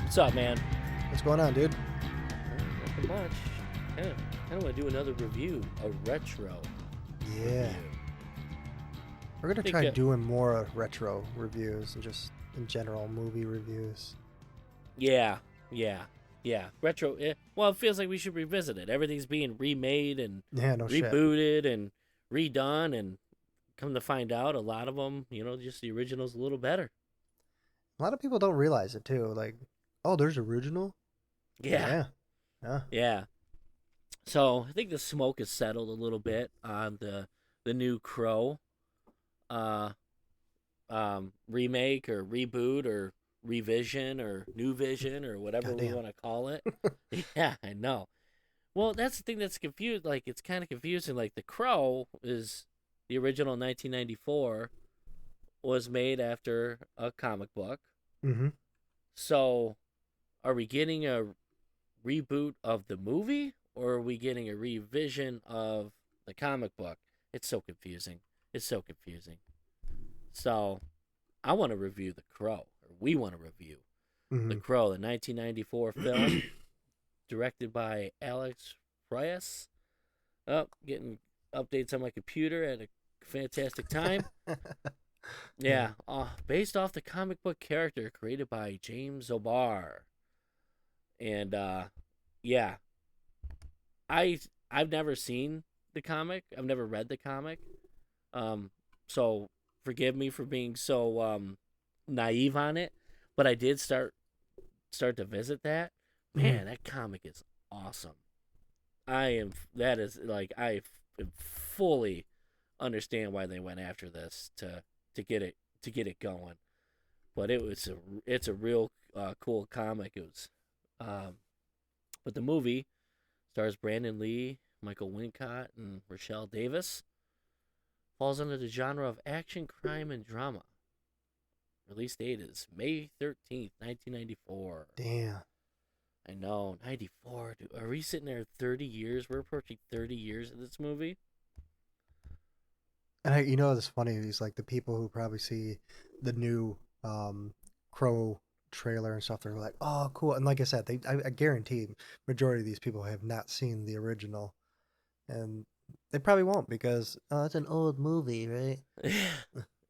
What's up, man? What's going on, dude? Nothing much. Kind of want to do another review, a retro Yeah. review. We're gonna I think, try doing more retro reviews and just in general movie reviews. yeah, yeah, yeah. Retro. Well, it feels like we should revisit it. Everything's being remade and Yeah, no shit. rebooted and redone, and come to find out, a lot of them, just the original's a little better. A lot of people don't realize it too. Like, oh, there's original. Yeah, Yeah, yeah, yeah. So I think the smoke has settled a little bit on the new Crow. Uh, Remake or reboot or revision or new vision or whatever we goddamn. want to call it. Yeah, I know. Well, that's the thing that's confused. Like, it's kind of confusing. Like, The Crow is the original 1994 was made after a comic book. Mm-hmm. So, are we getting a reboot of the movie or are we getting a revision of the comic book? It's so confusing. It's so confusing. So, I want to review The Crow, or we want to review The Mm-hmm. Crow, the 1994 film, directed by Alex Proyas. Oh, getting updates on my computer at a fantastic time. Yeah. Yeah, based off the comic book character created by James O'Barr. And yeah, I I've never seen the comic. I've never read the comic. Um, so forgive me for being so naive on it, but I did start to visit that. Mm-hmm. Man, that comic is awesome. I am that is like fully understand why they went after this to get it going. But it's a real cool comic. It was, um, but the movie stars Brandon Lee, Michael Wincott, and Rochelle Davis. Falls under the genre of action, crime, and drama. Release date is May 13th, 1994. Damn. I know, 94. Dude. Are we sitting there 30 years? We're approaching 30 years of this movie. And it's funny. He's like the people who probably see the new Crow trailer and stuff. They're like, oh, cool. And like I said, I guarantee majority of these people have not seen the original, and they probably won't because it's an old movie, right?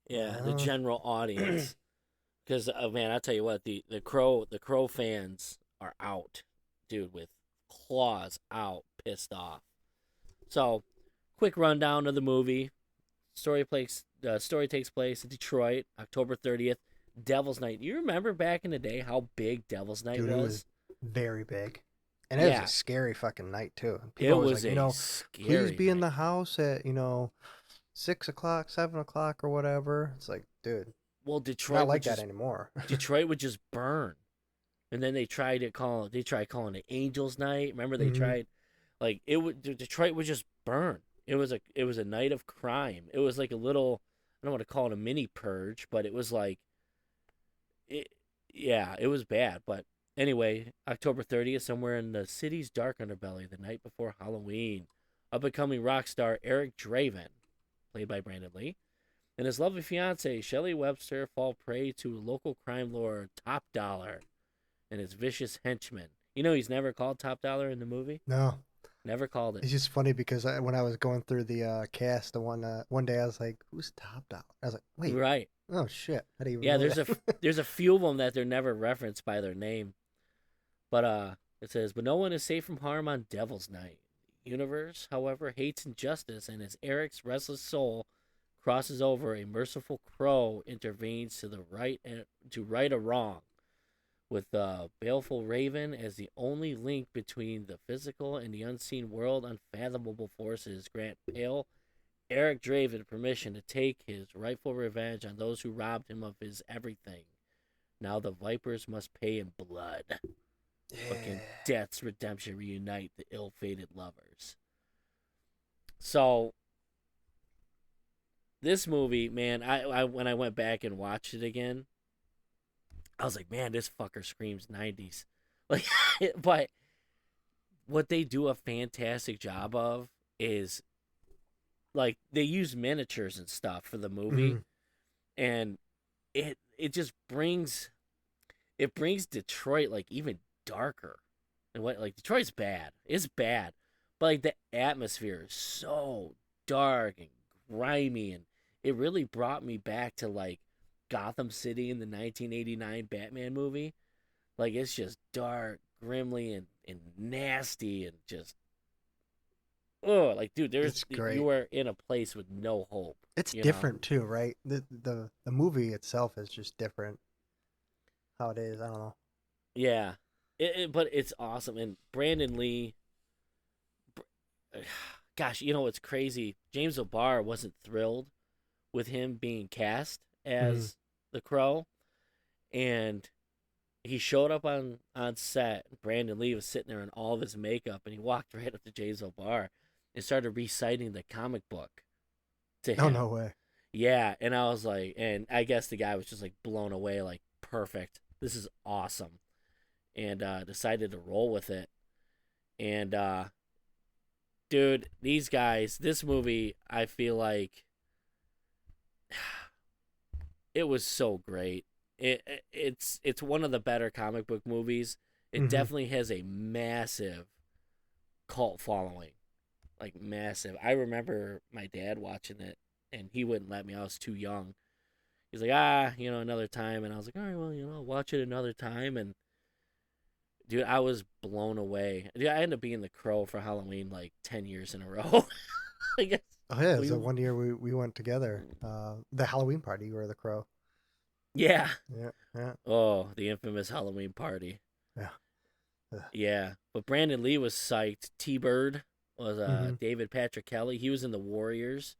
Yeah, the Uh, general audience. Because man, I tell you what, the Crow fans are out, dude, with claws out, pissed off. So, quick rundown of the movie. Story takes place in Detroit, October 30th. Devil's Night. You remember back in the day how big Devil's Night Dude, it was was? very big. And it was a Yeah, scary fucking night too. it People always was like, a please scary be in night. the house at, 6 o'clock, 7 o'clock or whatever. It's like, dude, Well, not like that anymore. Detroit would just burn. And then they tried calling it Angels Night. Remember they Hmm. tried like Detroit would just burn. It was a night of crime. It was like a little, I don't want to call it a mini purge, but it was like it yeah, it was bad, but anyway, October 30th, somewhere in the city's dark underbelly, the night before Halloween, up and coming rock star Eric Draven, played by Brandon Lee, and his lovely fiancee Shelley Webster fall prey to local crime lord Top Dollar and his vicious henchmen. You know he's never called Top Dollar in the movie. No, Never called him. it's just funny because when I was going through the cast, the one day I was like, who's Top Dollar? I was like, wait, Right. oh shit, I didn't even Yeah. know that. There's a few of them that they're never referenced by their name, but it says, but no one is safe from harm on Devil's Night. The universe, however, hates injustice, and as Eric's restless soul crosses over, a merciful crow intervenes to right a wrong, with the baleful raven as the only link between the physical and the unseen world. Unfathomable forces grant pale Eric Draven permission to take his rightful revenge on those who robbed him of his everything. Now the Vipers must pay in blood. But can Yeah. death's redemption reunite the ill-fated lovers? So this movie, man, I when I went back and watched it again, I was like, man, this fucker screams 90s. Like, but what they do a fantastic job of is like they use miniatures and stuff for the movie, Hmm. and it just brings it brings Detroit like even darker. And what like Detroit's bad. It's bad. But like the atmosphere is so dark and grimy, and it really brought me back to like Gotham City in the 1989 Batman movie. Like it's just dark, grimly and nasty and just oh, like dude, It's great. you are in a place with no hope, It's you know. different too, right? The movie itself is just different. How it is, I don't know. Yeah. But it's awesome and Brandon Lee gosh, you know what's crazy? James O'Barr wasn't thrilled with him being cast Hmm. as the Crow, and he showed up on set. Brandon Lee was sitting there in all of his makeup, and he walked right up to James O'Barr and started reciting the comic book to Oh, him. no way. Yeah, and I was like, and I guess the guy was just like blown away, like perfect. This is awesome, and decided to roll with it. And dude, these guys, this movie, I feel like it was so great. It's one of the better comic book movies. It Hmm. definitely has a massive cult following, like massive. I remember my dad watching it, and he wouldn't let me. I was too young. He's like, another time, and I was like, all right, well, I'll watch it another time. And dude, I was blown away. Dude, I ended up being the Crow for Halloween like 10 years in a row. I guess Oh yeah, we, so one year we went together. The Halloween party, you were the Crow. yeah. Yeah, yeah, Oh, the infamous Halloween party. yeah. Yeah, but Brandon Lee was psyched. T Bird was Mm-hmm. David Patrick Kelly. He was in the Warriors,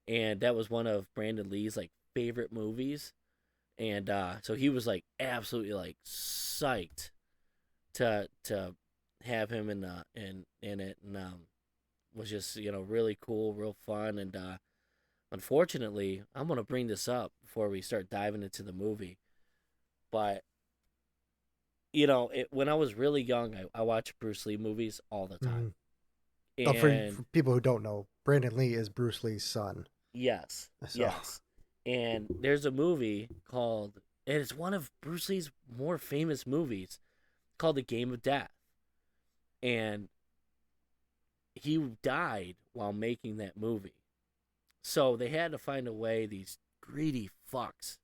and that was one of Brandon Lee's like favorite movies. And so he was like absolutely like psyched to have him in it, and was just really cool, real fun. And unfortunately, I'm gonna bring this up before we start diving into the movie, but when I was really young, I watched Bruce Lee movies all the time. Mm-hmm. Oh, And for people who don't know, Brandon Lee is Bruce Lee's son. yes, So, yes. And there's a movie called, and it's one of Bruce Lee's more famous movies called The Game of Death. And he died while making that movie. So they had to find a way, these greedy fucks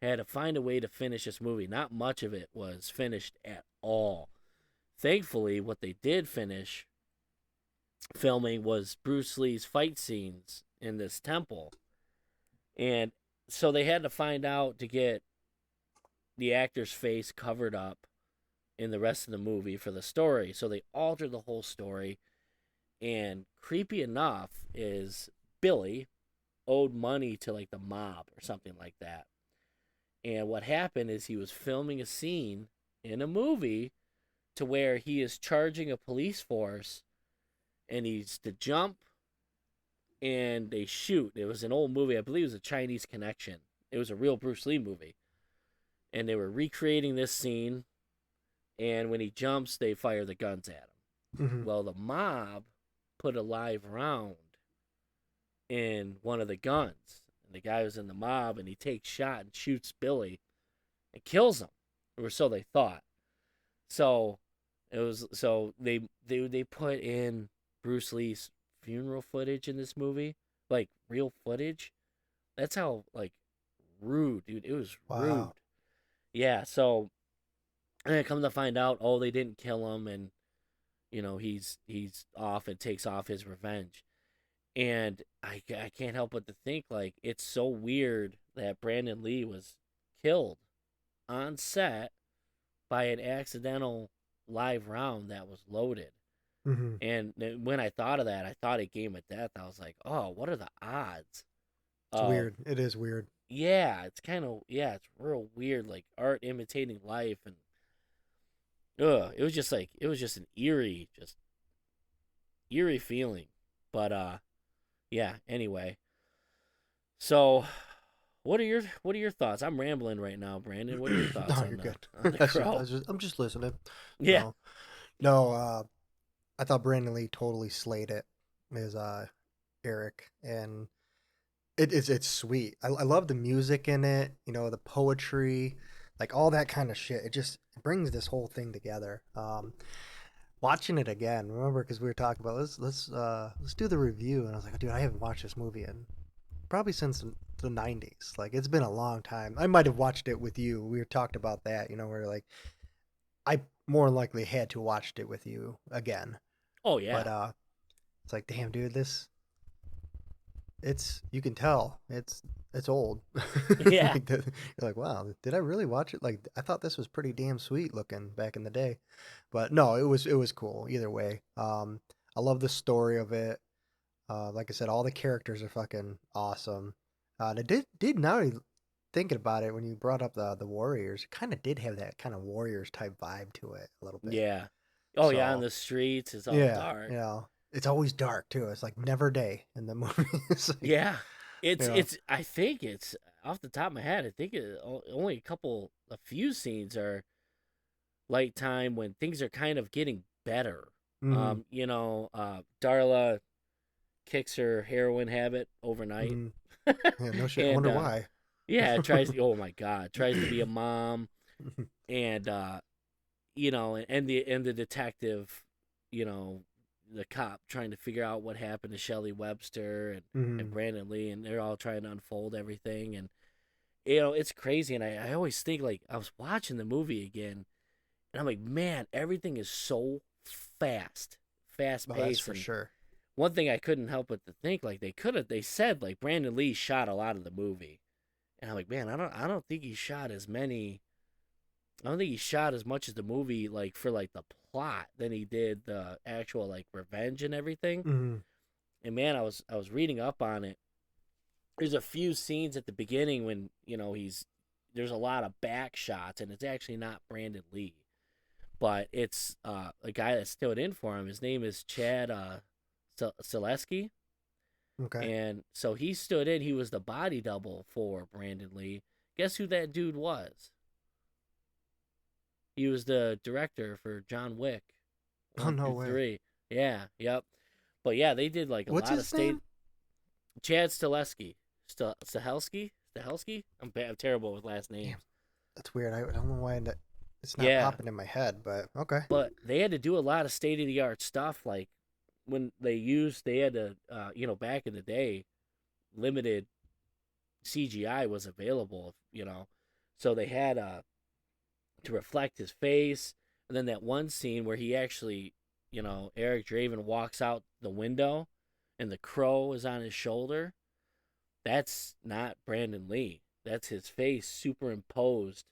had to find a way to finish this movie. Not much of it was finished at all. Thankfully, what they did finish filming was Bruce Lee's fight scenes in this temple. And so they had to find out to get the actor's face covered up in the rest of the movie for the story. So they altered the whole story. And creepy enough is Billy owed money to like the mob or something like that. And what happened is he was filming a scene in a movie to where he is charging a police force and he's to jump and they shoot. It was an old movie. I believe it was a Chinese Connection. It was a real Bruce Lee movie. And they were recreating this scene. And when he jumps, they fire the guns at him. mm-hmm. Well, the mob put a live round in one of the guns. And the guy was in the mob and he takes shot and shoots Billy and kills him. Or so they thought. So they put in Bruce Lee's funeral footage in this movie, like real footage. That's how like rude, dude. It was rude. Wow. Yeah. So and then come to find out, oh, they didn't kill him, and he's off and takes off his revenge. And I can't help but to think like it's so weird that Brandon Lee was killed on set by an accidental live round that was loaded. Mm-hmm. And when I thought of that, I thought of Game of Death. I was like, oh, what are the odds It's of weird. It is weird. yeah, it's kind of yeah, it's real weird, like art imitating life, and it was just an eerie feeling. But yeah. Anyway, so what are your thoughts? I'm rambling right now, Brandon. What are your thoughts No, you're good. on the Crow? I'm just listening. Yeah. No, no. I thought Brandon Lee totally slayed it as Eric, and it's sweet. I love the music in it. You know, the poetry, like all that kind of shit. It just brings this whole thing together. Watching it again, remember, because we were talking about let's do the review, and I was like, dude, I haven't watched this movie in probably since the '90s. Like it's been a long time. I might have watched it with you. We were talked about that, where like I more likely had to watched it with you again. Oh But yeah. it's like, damn, dude, this it's you can tell it's old. Yeah. Like you're like, wow, did I really watch it? Like I thought this was pretty damn sweet looking back in the day, but no, it was cool either way. I love the story of it. Like I said, all the characters are fucking awesome. And it did now thinking about it when you brought up the Warriors, it kind of did have that kind of Warriors type vibe to it a little bit. Yeah. Oh yeah, on So the streets it's all yeah, dark. it's always dark too. It's like never day in the movie. It's like Yeah. you It's know, it's I think it's off the top of my head, I think only a few scenes are light time when things are kind of getting better. mm-hmm, Darla kicks her heroin habit overnight. mm-hmm. Yeah, no shit. I And wonder why. yeah, tries to, oh my god, tries to be a mom. And and the detective, you know, the cop trying to figure out what happened to Shelley Webster and Mm-hmm. Brandon Lee, and they're all trying to unfold everything. And it's crazy. And I always think, like, I was watching the movie again, and I'm like, man, everything is so fast Well, that's paced. for And sure. one thing I couldn't help but to think, like, they said, like, Brandon Lee shot a lot of the movie, and I'm like, man, I don't think he shot as many. I don't think he shot as much as the movie, like, for like the plot than he did the actual, like, revenge and everything. Mm-hmm. And man, I was reading up on it. There's a few scenes at the beginning when there's a lot of back shots, and it's actually not Brandon Lee, but it's a guy that stood in for him. His name is Chad Selesky, Okay. and so he stood in. He was the body double for Brandon Lee. Guess who that dude was? He was the director for John Wick Oh, one no through way. three. Yeah, yep. But yeah, they did like a What's lot of his name? Chad Stahelski, Stahelski. I'm terrible with last Damn, names. that's weird. I don't know why it's not Yeah, popping in my head, but okay. but they had to do a lot of state of the art stuff. Like when they had to, back in the day, limited CGI was available. So they had to reflect his face. And then that one scene where he actually, Eric Draven walks out the window and the crow is on his shoulder. That's not Brandon Lee. That's his face superimposed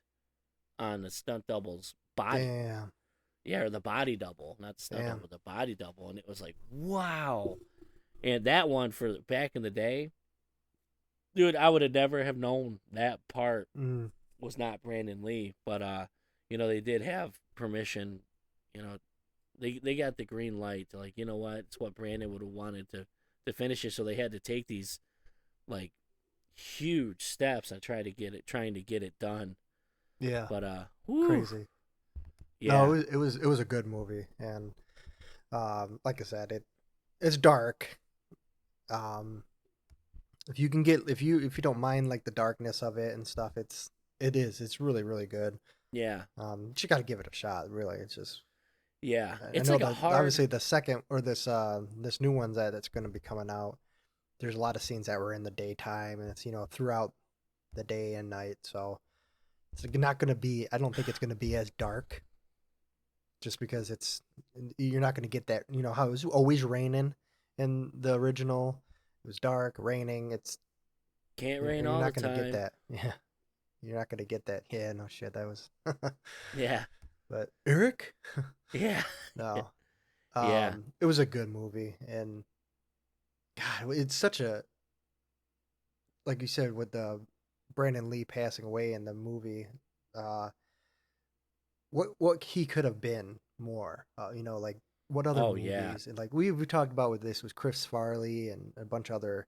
on the stunt double's body. Damn, Yeah, or the body double, not the stunt damn. double, the body double. And it was like, wow. And that one for back in the day, dude, I would have never have known that part Mm, was not Brandon Lee. But they did have permission. You know, they got the green light to, like, you know what, it's what Brandon would have wanted to finish it. So they had to take these, like, huge steps on trying to get it done. yeah, But whew, crazy. No, yeah. it was a good movie, and like I said, it's dark. Um, if you don't mind like the darkness of it and stuff, it's really really good. Yeah. You just got to give it a shot. Really, it's just Yeah. I It's know like a that hard. obviously the second or this new one that's going to be coming out. There's a lot of scenes that were in the daytime, and it's throughout the day and night. So it's not going to be. I don't think it's going to be as dark, just because you're not going to get that. You know how it was always raining in the original. It was dark, raining. Can't rain You're all the not going to get time. that. Yeah, you're not going to get that. Yeah, no shit. That was. Yeah. But Eric, Yeah. no. Yeah. It was a good movie, and God, it's such a like you said with the Brandon Lee passing away in the movie. Uh, what he could have been more. Like what other Oh yeah. movies, and like we talked about with this was Chris Farley and a bunch of other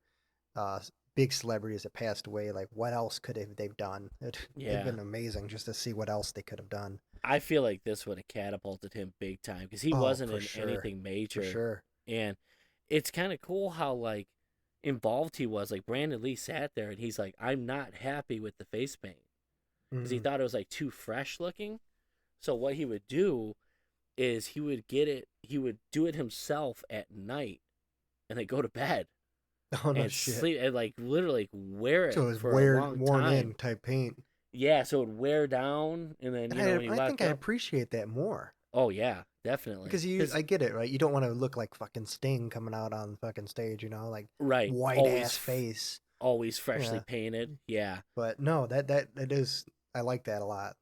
big celebrities that passed away. Like what else could they've done? It'd Yeah. been amazing just to see what else they could have done. I feel like this would have catapulted him big time because he Oh, wasn't for in sure, anything for major. sure. And it's kind of cool how, like, involved he was. Like, Brandon Lee sat there and he's like, I'm not happy with the face paint. because he Mm. thought it was like too fresh looking. So what he would do is he would do it himself at night and then go to bed Oh no and shit. sleep and like literally wear So it it was for a wear long worn in time. type paint. Yeah, so it would wear down, and then And when he I think walked I up, appreciate that more. oh yeah, definitely, Because because I get it, right? You don't want to look like fucking Sting coming out on fucking stage, like right, white ass face. always freshly Yeah. painted. Yeah, But no, that is I like that a lot.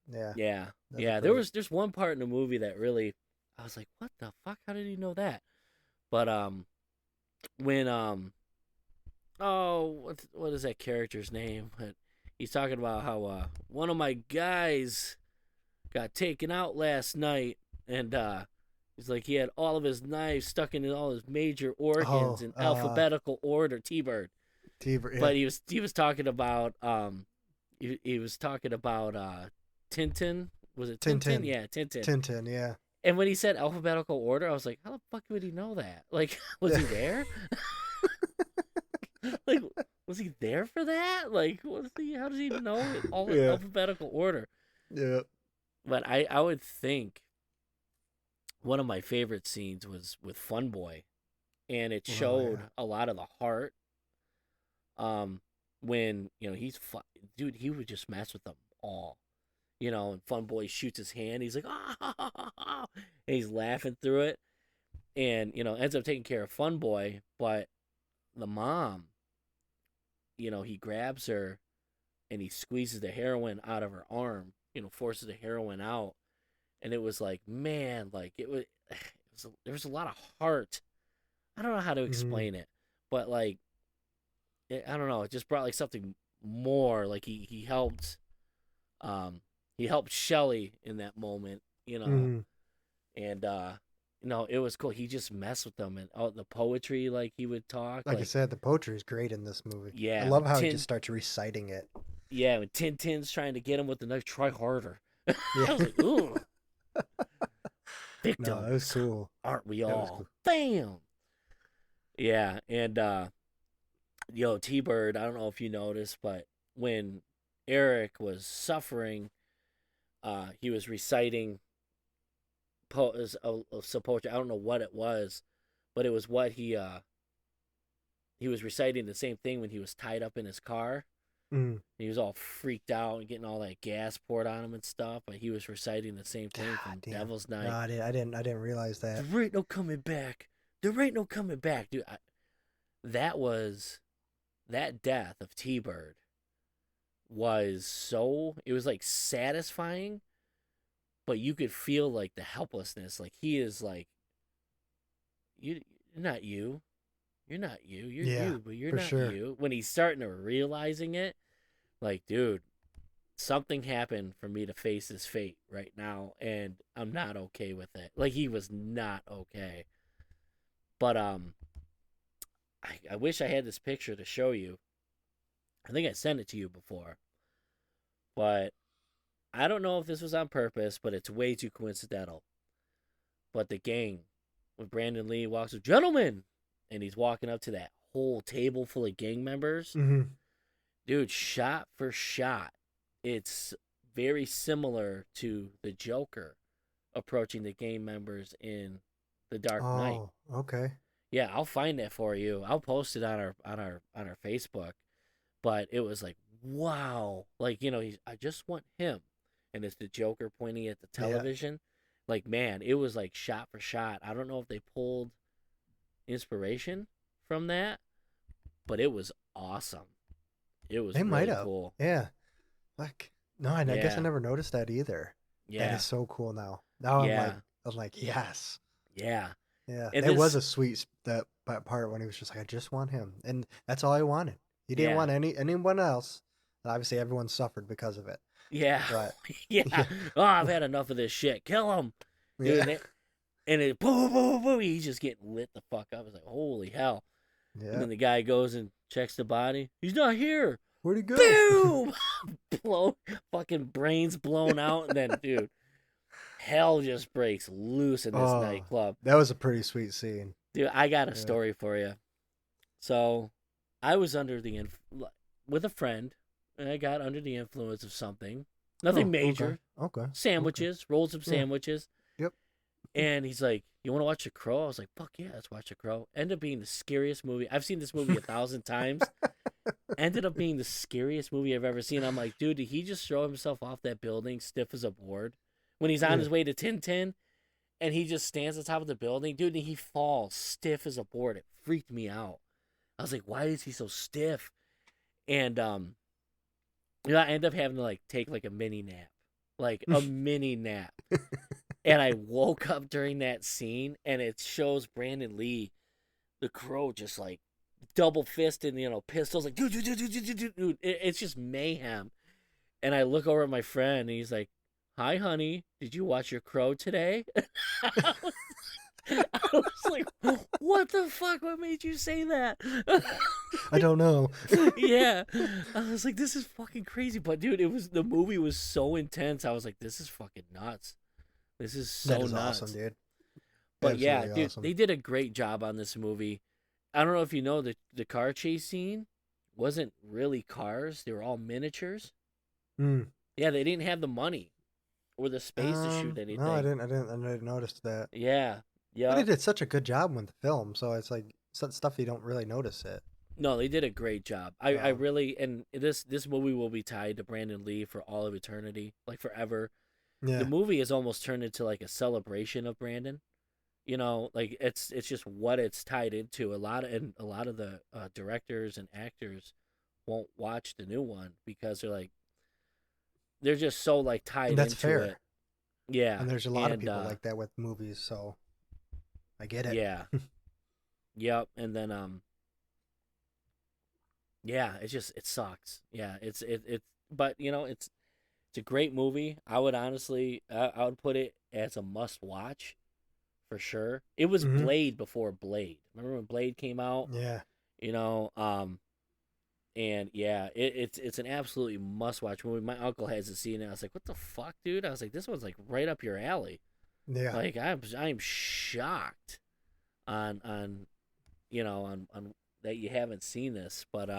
Yeah. yeah, That's yeah. great. There's one part in the movie that really, I was like, what the fuck? How did he know that? But when oh, what is that character's name? But he's talking about how one of my guys got taken out last night, and he's like he had all of his knives stuck in all his major organs Oh, in alphabetical order. T-Bird, Yeah. but he was talking about he was talking about Tintin. Was it Tintin? Tintin. Yeah, Tintin. Tintin, yeah. And when he said alphabetical order, I was like, how the fuck would he know that? Like, was he there? Like, was he there for that? Like, was he? How does he know it all in Yeah. alphabetical order? Yeah. But I would think one of my favorite scenes was with Fun Boy, and it Oh showed yeah. a lot of the heart. When dude, he would just mess with them all. And Fun Boy shoots his hand. He's like, ah, and he's laughing through it, and ends up taking care of Fun Boy. But the mom, he grabs her and he squeezes the heroin out of her arm. Forces the heroin out, and it was like, man, like there was a lot of heart. I don't know how to Mm-hmm. explain it, but like, I don't know. It just brought like something more. Like he helped Shelly in that moment, Mm-hmm. and it was cool. He just messed with them, and the poetry, like he would talk, Like I like said, the poetry is great in this movie. I yeah, love how he just starts reciting it. when Tintin's trying to get him with the knife, try harder. Yeah. I was like, ooh, No, that was victims, cool. aren't we That was all? cool. Bam. Yeah, and T-Bird, I don't know if you noticed, but when Eric was suffering, he was reciting some poetry. I don't know what it was, but it was what he was reciting the same thing when he was tied up in his car. Mm. He was all freaked out and getting all that gas poured on him and stuff, but he was reciting the same thing God from damn. Devil's No, Night. I didn't realize that. There ain't no coming back. There ain't no coming back, dude. That was that death of T-Bird it was like satisfying, but you could feel like the helplessness. Like he is like, you're not you. You're not you. You're Yeah, you, but you're for not sure. you. When he's starting to realizing it, like, dude, something happened for me to face this fate right now, and I'm not okay with it. Like he was not okay. But I wish I had this picture to show you. I think I sent it to you before, but I don't know if this was on purpose, but it's way too coincidental. But the gang, when Brandon Lee walks up, gentlemen, and he's walking up to that whole table full of gang members, Mm-hmm. dude, shot for shot, it's very similar to the Joker approaching the gang members in The Dark Knight. Oh, okay. Yeah, I'll find that for you. I'll post it on our Facebook. But it was like, wow, like I just want him, and it's the Joker pointing at the Yeah. television. Like, man, it was like shot for shot. I don't know if they pulled inspiration from that, but it was awesome. It was They might really have. cool. Yeah. Like, no, I guess I Yeah, never noticed that either. That yeah, is so cool now. Now yeah, I'm like, yes. yeah. Yeah. And That was this, a sweet that part when he was just like, I just want him. And that's all I wanted. He didn't yeah, want anyone else. And obviously everyone suffered because of it. yeah, But yeah. yeah. Oh, I've had enough of this shit. Kill him, dude. Yeah. And it boom, boom, boom. He's just getting lit the fuck up. I was like, holy hell. And Yeah. then the guy goes and checks the body. He's not here. Where'd he go? Boom! Fucking brains blown out. And then, dude, hell just breaks loose in this Oh, nightclub. that was a pretty sweet scene. Dude, I got a Yeah. story for you. So, I was with a friend. and I got under the influence of something. Nothing Oh, okay, major. okay, okay. Sandwiches, rolled some Yeah. sandwiches. Yep. And he's like, "You want to watch The Crow?" I was like, "Fuck yeah, let's watch The Crow." Ended up being the scariest movie. I've seen this movie 1,000 times. Ended up being the scariest movie I've ever seen. I'm like, dude, did he just throw himself off that building stiff as a board? When he's on Yeah. his way to Tintin and he just stands on top of the building, dude, and he falls stiff as a board. It freaked me out. I was like, why is he so stiff? And I ended up having to like take like a mini nap. Like a mini nap. And I woke up during that scene and it shows Brandon Lee, the Crow, just like double fisted, pistols, like dude. It's just mayhem. And I look over at my friend and he's like, "Hi, honey. Did you watch your Crow today?" I was like, "What the fuck? What made you say that?" I don't know. Yeah, I was like, "This is fucking crazy." But dude, the movie was so intense. I was like, "This is fucking nuts. This is That so is awesome, nuts." dude. But yeah, Absolutely dude, awesome. they did a great job on this movie. I don't know if you know the car chase scene wasn't really cars; they were all miniatures. Mm. Yeah, they didn't have the money or the space to shoot No, I anything. didn't. I didn't notice that. Yeah, But they yep. did such a good job with the film, so it's like some stuff you don't really notice it. No, they did a great job. I Um, really, and this movie will be tied to Brandon Lee for all of eternity, like forever. The yeah, movie has almost turned into like a celebration of Brandon. Like it's just what it's tied into. A lot of the directors and actors won't watch the new one because they're just so like and tied that's into it. fair. Yeah, And there's a lot of and people like that with movies, so I get it. yeah, yep, and then yeah, it sucks. Yeah, but it's a great movie. I would honestly, I would put it as a must watch for sure. It was Hmm. Blade before Blade. Remember when Blade came out? Yeah, You know, and yeah, it's an absolutely must watch movie. My uncle hasn't seen it. I was like, what the fuck, dude? I was like, this one's like right up your alley. yeah. Like I'm shocked on on that you haven't seen this, but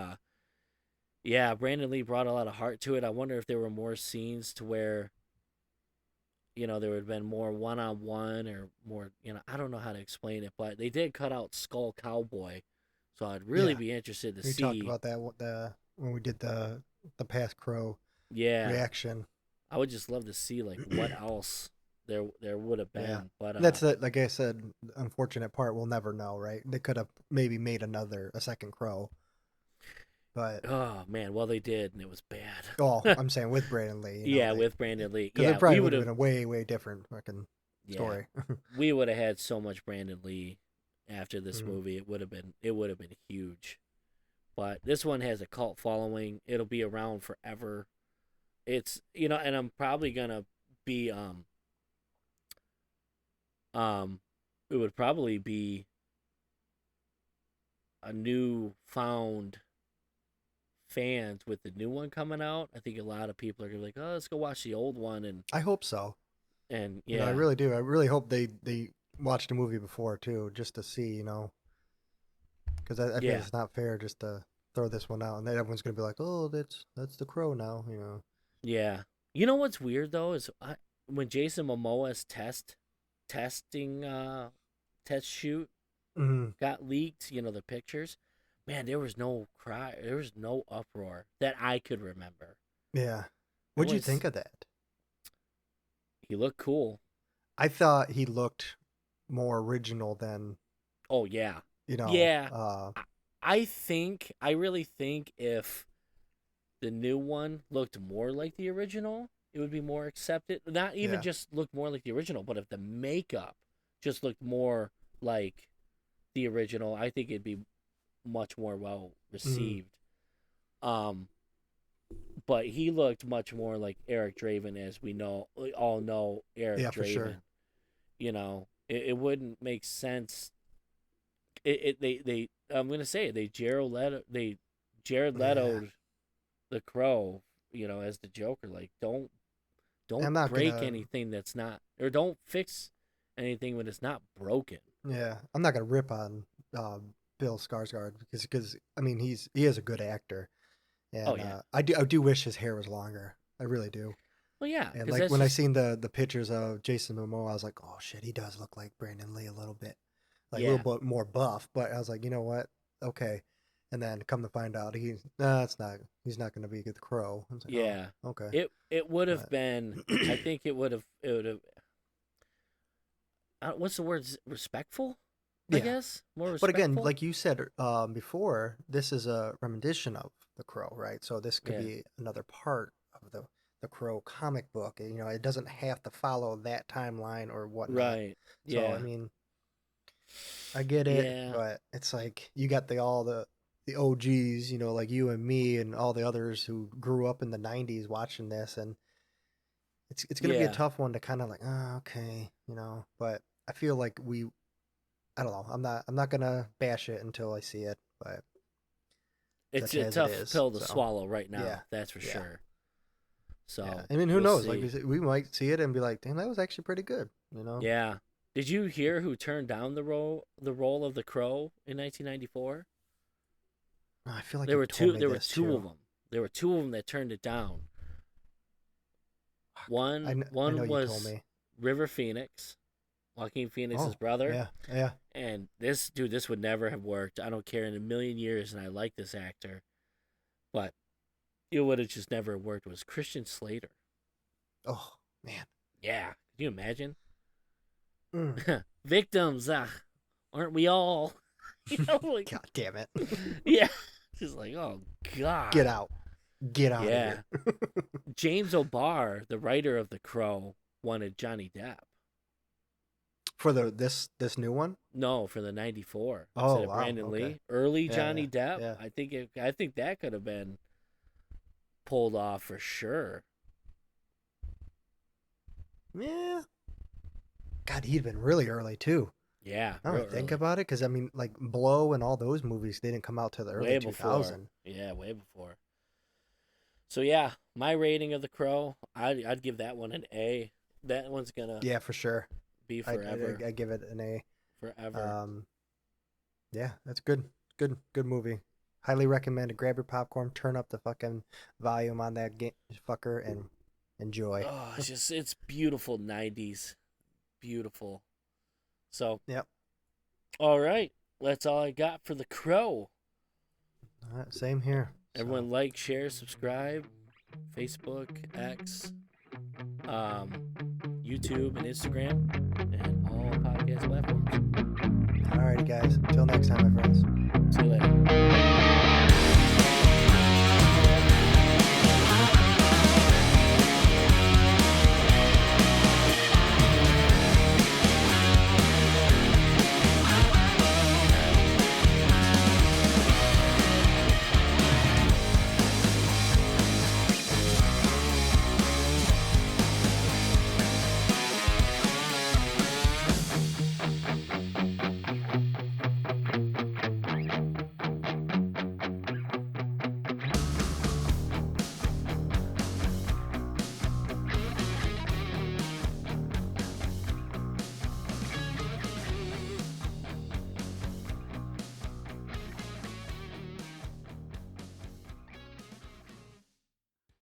yeah, Brandon Lee brought a lot of heart to it. I wonder if there were more scenes to where there would have been more one on one or more. I don't know how to explain it, but they did cut out Skull Cowboy, so I'd really Yeah. be interested to We talked see. about that when we did the past Crow Yeah, reaction. I would just love to see like what else there would have Yeah. been, but That's the like I said, unfortunate part. We'll never know, right? They could have maybe made a second Crow, but oh man, well they did, and it was oh, bad. I'm saying with Brandon Lee, Yeah, they with Brandon Lee, because it yeah, probably would have been a way different fucking yeah, story. we would have had so much Brandon Lee after this Mm. movie. It would have been huge. But this one has a cult following. It'll be around forever. It's and I'm probably gonna be um it would probably be a new found fans with the new one coming out. I think a lot of people are gonna be like, oh, let's go watch the old one I hope so. and I yeah, really do. I really hope they watched the movie before too, just to see, because I feel like yeah, it's not fair just to throw this one out, and then everyone's gonna be like, "Oh, that's the Crow now." yeah. You know what's weird though is when Jason Momoa's testing test shoot Hmm. got leaked, the pictures, man, there was no cry, there was no uproar that I could remember. Yeah. It What'd you was think of that? he looked cool. I thought he looked more original than Oh yeah, you know. yeah. I really think if the new one looked more like the original, it would be more accepted. Not even Yeah. just look more like the original, but if the makeup just looked more like the original, I think it'd be much more well Mm. received. Um, but he looked much more like Eric Draven, as we all know Eric Yeah, for sure. Draven. It wouldn't make sense. They I'm gonna say it, they Jared Yeah. Leto the Crow, as the Joker. Like don't I'm not break gonna. anything that's not, or don't fix anything when it's not broken. Yeah, I'm not gonna rip on uh, Bill Skarsgård because I mean he is a good actor, Oh And yeah. I do wish his hair was longer. I really do. Well, yeah, And because like that's when I just seen the pictures of Jason Momoa, I was like, oh shit, he does look like Brandon Lee a little bit, like a little yeah, bit more buff. But I was like, you know what? Okay. And then come to find out, he's not going to be the Crow. I was like, oh, yeah. okay. It would have But been. I think it would have. What's the word? Respectful, I yeah. guess. More But again, respectful. like you said before, this is a rendition of the Crow, right? So this could Yeah. be another part of the Crow comic book. You know, it doesn't have to follow that timeline or whatnot. Right. So I Yeah. mean, I get it, Yeah. but it's like you got the OGs, you know, like you and me and all the others who grew up in the '90s watching this, and it's gonna be a Yeah. tough one to kind of like, oh, okay, you know. But I feel like I don't know. I'm not gonna bash it until I see it, but It's such a as it tough is. pill to So swallow right yeah, now. That's for yeah, sure. yeah. So I mean, who we'll knows? Like see. we might see it and be like, damn, that was actually pretty good. You know? Yeah. Did you hear who turned down the role of the Crow in 1994? I feel like There you've were told two. me There were this two too. of them. There were two of them that turned it down. One I know one you told was me. River Phoenix, Joaquin Phoenix's Oh, brother, yeah, yeah. and this would never have worked. I don't care in a million years, and I like this actor, but it would have just never worked. Was Christian Slater? Oh man. Yeah, can you imagine? Mm. Victims, aren't we all? Like God damn it. yeah, just like oh Get god, out. Get out of yeah. here. James O'Barr, the writer of The Crow, wanted Johnny Depp. For this new one? No, for the '94 Oh instead of wow. Brandon Okay. Lee. Early Yeah, Johnny yeah, Depp. yeah. I think that could have been pulled off for sure. Yeah. God, he'd been really early too. Yeah, I real don't think early. about it because I mean, like Blow and all those movies, they didn't come out till the early Way before. 2000. Yeah, way before. So yeah, my rating of The Crow, I'd give that one an A. That one's gonna Yeah, for sure. be I forever, I give it an A. forever. Um, yeah, that's good. Good movie. Highly recommend it. Grab your popcorn, turn up the fucking volume on that fucker, and enjoy. Oh, it's beautiful '90s, beautiful. So Yep. all right, that's all I got for The Crow. All right, same here. So, Everyone like, share, subscribe, Facebook, X, um, YouTube, and Instagram, and all podcast platforms. alrighty, guys. Until next time, my friends. See you later.